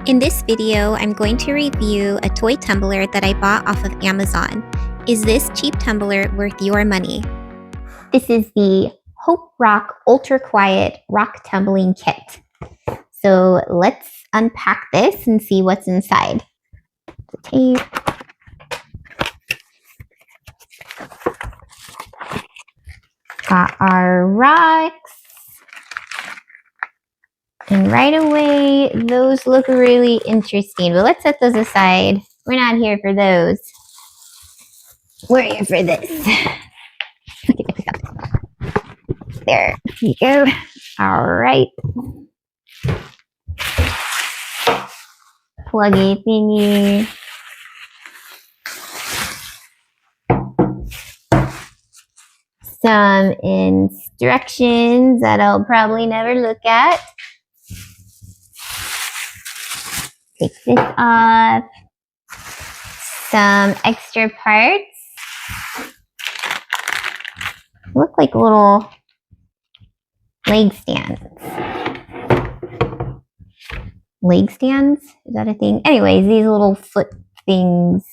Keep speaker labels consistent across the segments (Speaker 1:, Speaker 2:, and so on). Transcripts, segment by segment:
Speaker 1: In this video, I'm going to review a toy tumbler that I bought off of Amazon. Is this cheap tumbler worth your money? This is the Hope Rock Ultra Quiet Rock Tumbling Kit. So let's unpack this and see what's inside. The tape. Got our rocks. And right away, those look really interesting. But let's set those aside. We're not here for those. We're here for this. There you go. All right. Pluggy thingy. Some instructions that I'll probably never look at. Take this off. Some extra parts. Look like little leg stands. Leg stands? Is that a thing? Anyways, these little foot things.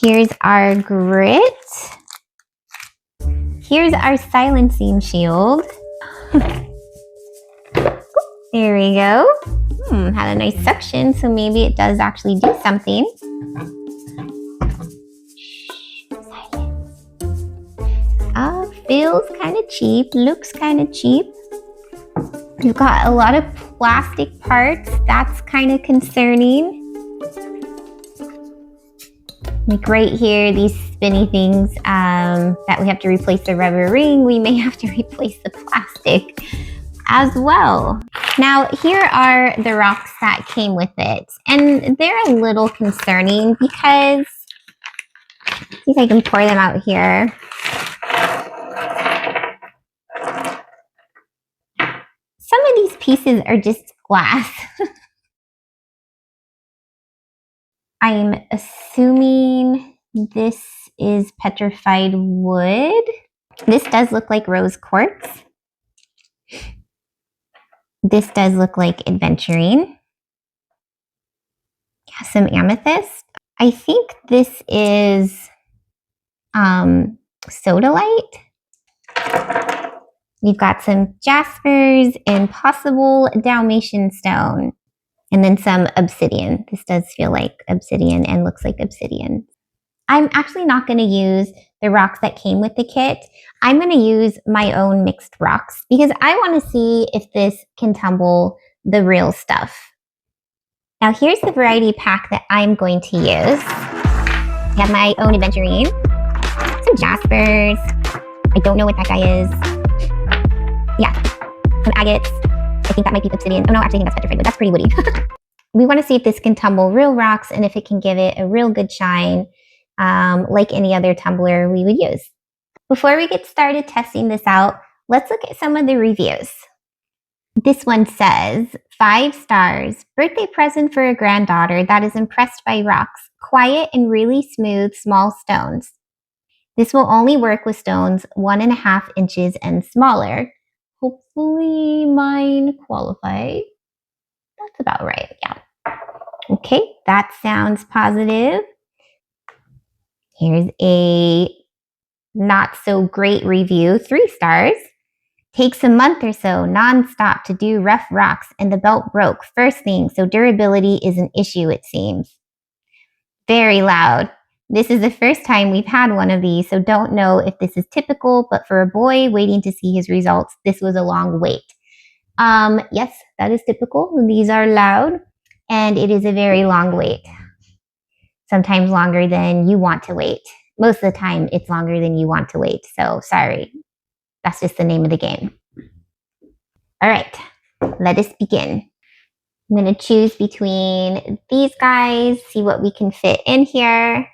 Speaker 1: Here's our grit. Here's our silencing shield. There we go. Had a nice suction, so maybe it does actually do something. Feels kind of cheap, looks kind of cheap. You've got a lot of plastic parts. That's kind of concerning. Like right here, these spinny things that we have to replace the rubber ring, we may have to replace the plastic as well. Now, here are the rocks that came with it. And they're a little concerning because, see if I can pour them out here. Some of these pieces are just glass. I'm assuming this is petrified wood. This does look like rose quartz. This does look like aventurine. Yeah, some amethyst. I think this is sodalite. You've got some jaspers and possible Dalmatian stone. And then some obsidian. This does feel like obsidian and looks like obsidian. I'm actually not going to use the rocks that came with the kit. I'm going to use my own mixed rocks because I want to see if this can tumble the real stuff. Now here's the variety pack that I'm going to use. I have my own aventurine, some jaspers. I don't know what that guy is. Yeah, some agates. I think that might be obsidian. Oh no, actually I think that's petrified wood. That's pretty woody. We want to see if this can tumble real rocks and if it can give it a real good shine, like any other tumbler we would use. Before we get started testing this out, let's look at some of the reviews. This one says, 5 stars, birthday present for a granddaughter that is impressed by rocks, quiet and really smooth small stones. This will only work with stones 1.5 inches and smaller. Hopefully mine qualify. That's about right, yeah. Okay, that sounds positive. Here's a not so great review, 3 stars. Takes a month or so non-stop to do rough rocks and the belt broke first thing, so durability is an issue it seems. Very loud. This is the first time we've had one of these, so don't know if this is typical, but for a boy waiting to see his results, this was a long wait. Yes, that is typical. These are loud, and it is a very long wait. Sometimes longer than you want to wait. Most of the time, it's longer than you want to wait, so sorry. That's just the name of the game. All right, let us begin. I'm going to choose between these guys, see what we can fit in here.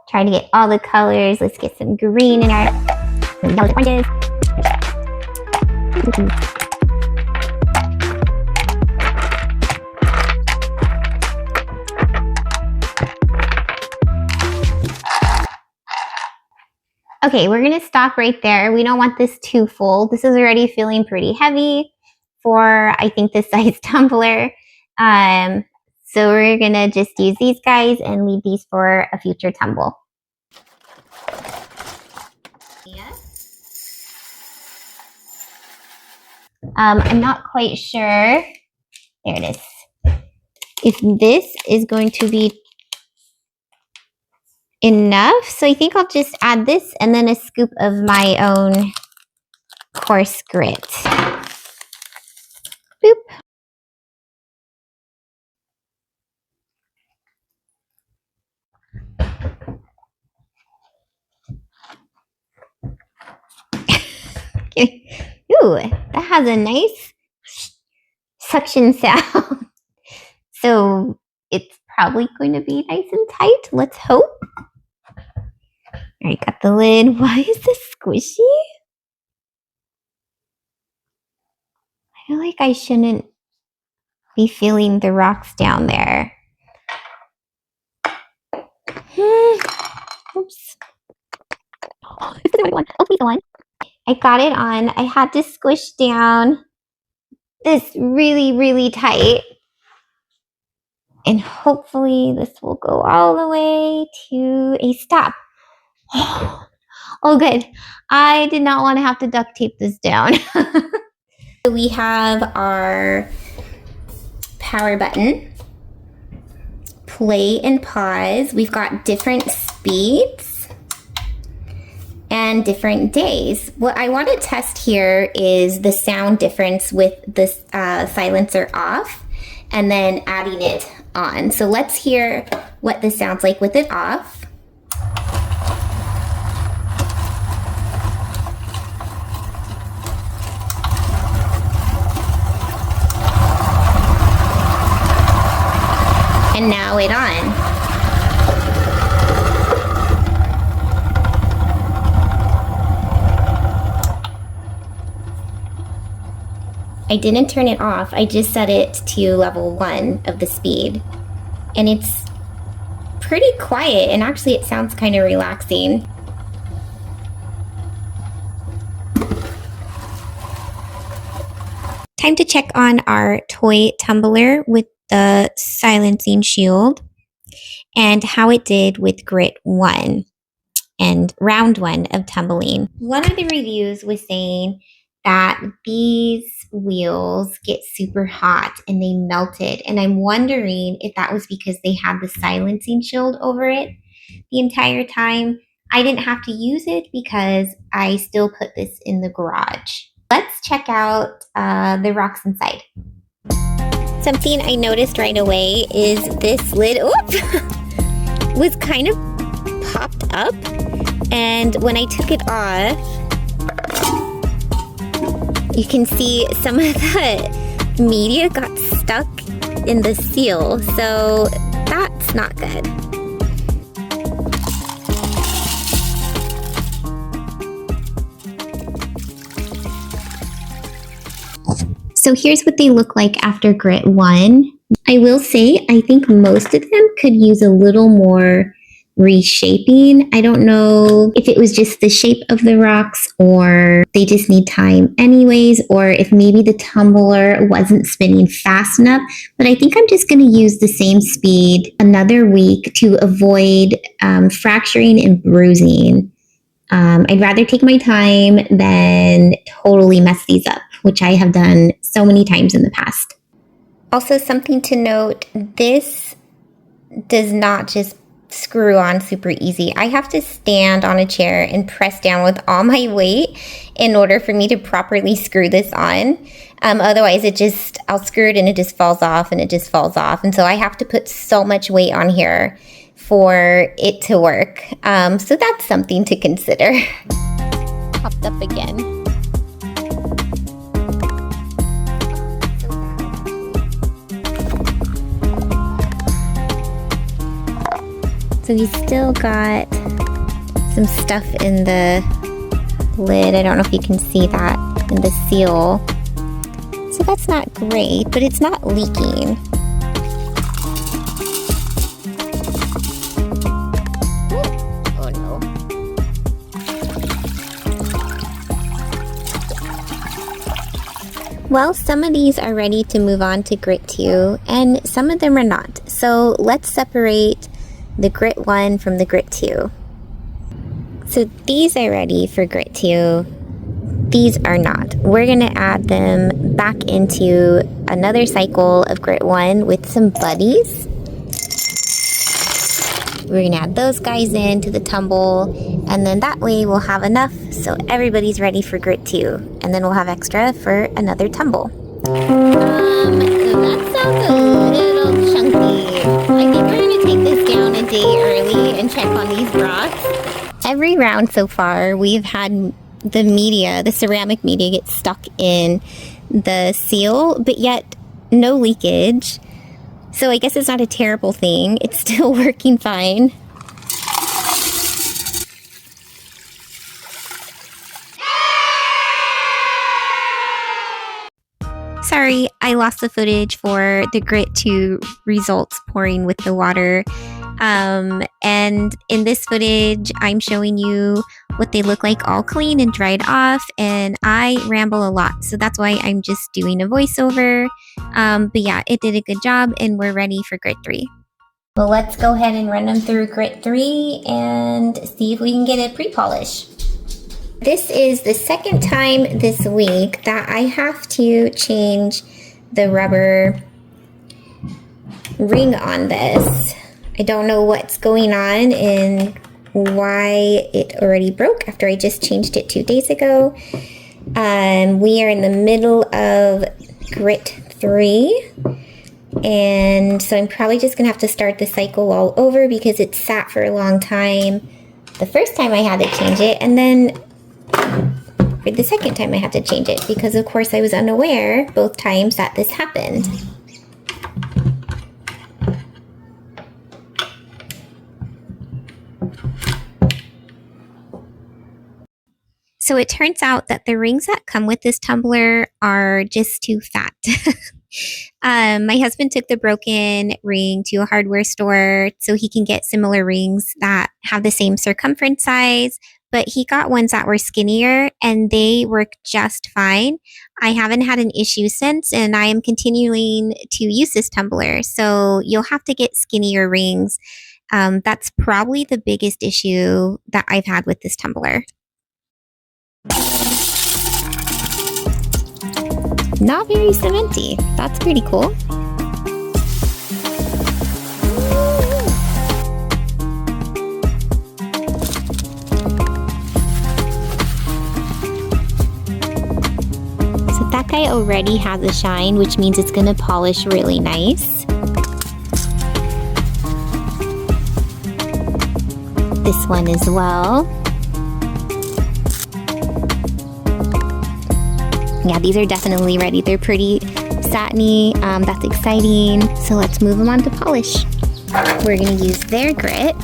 Speaker 1: Try to get all the colors. Let's get some green in our yellow oranges. Okay, we're gonna stop right there. We don't want this too full. This is already feeling pretty heavy for, I think, this size tumbler. So we're gonna just use these guys and leave these for a future tumble. I'm not quite sure. There it is. If this is going to be enough. So I think I'll just add this and then a scoop of my own coarse grit. Boop. Ooh, that has a nice suction sound. So it's probably going to be nice and tight. Let's hope. All right, got the lid. Why is this squishy? I feel like I shouldn't be feeling the rocks down there. Oops. Oh, it's the right one. Oh, please go on. I got it on. I had to squish down this really, really tight. And hopefully this will go all the way to a stop. Oh, good. I did not want to have to duct tape this down. So we have our power button, play and pause. We've got different speeds and different days. What I want to test here is the sound difference with the silencer off and then adding it on. So let's hear what this sounds like with it off. And now it on. I didn't turn it off. I just set it to level 1 of the speed. And it's pretty quiet, and actually it sounds kind of relaxing. Time to check on our toy tumbler with the silencing shield and how it did with grit 1 and round 1 of tumbling. One of the reviews was saying that these wheels get super hot and they melted, and I'm wondering if that was because they had the silencing shield over it the entire time. I didn't have to use it because I still put this in the garage. Let's check out the rocks inside. Something I noticed right away is this lid was kind of popped up, and when I took it off, you can see some of the media got stuck in the seal, so that's not good. So here's what they look like after grit 1. I will say, I think most of them could use a little more reshaping. I don't know if it was just the shape of the rocks or they just need time anyways, or if maybe the tumbler wasn't spinning fast enough, but I think I'm just going to use the same speed another week to avoid fracturing and bruising. I'd rather take my time than totally mess these up, which I have done so many times in the past. Also, something to note, this does not just screw on super easy. I have to stand on a chair and press down with all my weight in order for me to properly screw this on. Otherwise, I'll screw it and it just falls off and it just falls off. And so I have to put so much weight on here for it to work. So that's something to consider. Popped up again. So we still got some stuff in the lid. I don't know if you can see that in the seal. So that's not great, but it's not leaking. Oh no. Well, some of these are ready to move on to grit 2, and some of them are not. So let's separate the grit 1 from the grit 2. So these are ready for grit 2. These are not. We're going to add them back into another cycle of grit 1 with some buddies. We're going to add those guys into the tumble, and then that way we'll have enough so everybody's ready for grit 2. And then we'll have extra for another tumble. That sounds a little chunky. I think we're going to take this down a day early and check on these rocks. Every round so far, we've had the ceramic media get stuck in the seal, but yet no leakage. So I guess it's not a terrible thing. It's still working fine. Sorry, I lost the footage for the grit 2 results pouring with the water. And in this footage, I'm showing you what they look like all clean and dried off, and I ramble a lot, so that's why I'm just doing a voiceover. But yeah, it did a good job, and we're ready for grit 3. Well, let's go ahead and run them through grit 3 and see if we can get a pre-polish. This is the second time this week that I have to change the rubber ring on this. I don't know what's going on and why it already broke after I just changed it 2 days ago. We are in the middle of grit 3, and so I'm probably just gonna have to start the cycle all over because it sat for a long time the first time I had to change it, and then for the second time I had to change it because of course I was unaware both times that this happened. So it turns out that the rings that come with this tumbler are just too fat. My husband took the broken ring to a hardware store so he can get similar rings that have the same circumference size, but he got ones that were skinnier and they work just fine. I haven't had an issue since, and I am continuing to use this tumbler. So you'll have to get skinnier rings. That's probably the biggest issue that I've had with this tumbler. Not very cementy. That's pretty cool. So that guy already has a shine, which means it's going to polish really nice. This one as well. Yeah, these are definitely ready. They're pretty satiny. That's exciting. So let's move them on to polish. We're going to use their grit.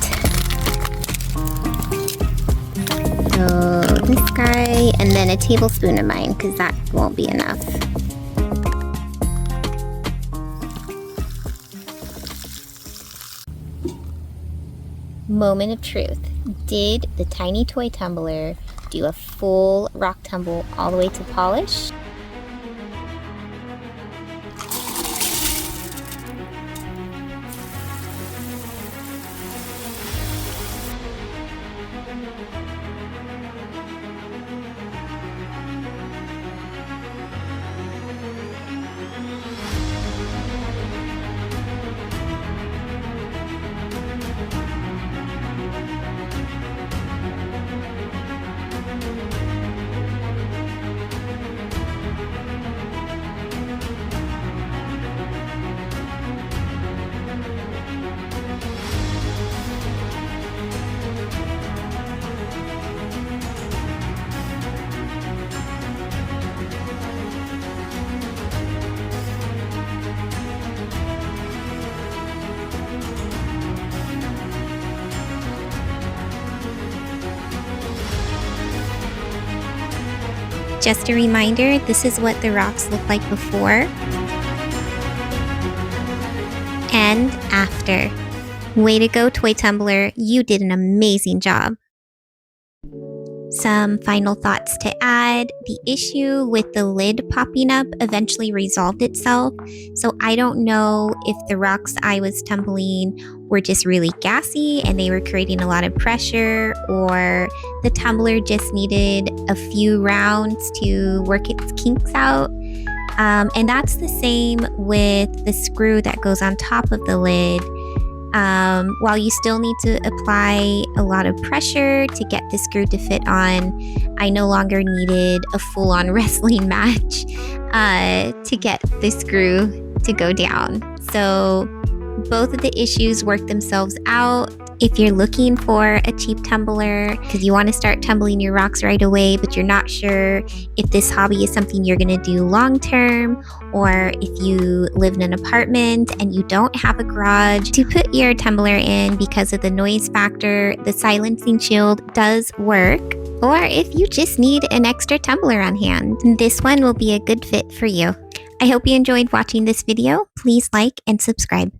Speaker 1: So this guy, and then a tablespoon of mine, because that won't be enough. Moment of truth. Did the tiny toy tumbler do a full rock tumble all the way to polish? Just a reminder, this is what the rocks look like before and after. Way to go, Toy Tumbler. You did an amazing job. Some final thoughts to add. The issue with the lid popping up eventually resolved itself, so I don't know if the rocks I was tumbling were just really gassy and they were creating a lot of pressure, or the tumbler just needed a few rounds to work its kinks out. And that's the same with the screw that goes on top of the lid. While you still need to apply a lot of pressure to get the screw to fit on, I no longer needed a full-on wrestling match to get the screw to go down. So both of the issues work themselves out. If you're looking for a cheap tumbler because you want to start tumbling your rocks right away, but you're not sure if this hobby is something you're going to do long term, or if you live in an apartment and you don't have a garage to put your tumbler in because of the noise factor, the silencing shield does work. Or if you just need an extra tumbler on hand, this one will be a good fit for you. I hope you enjoyed watching this video. Please like and subscribe.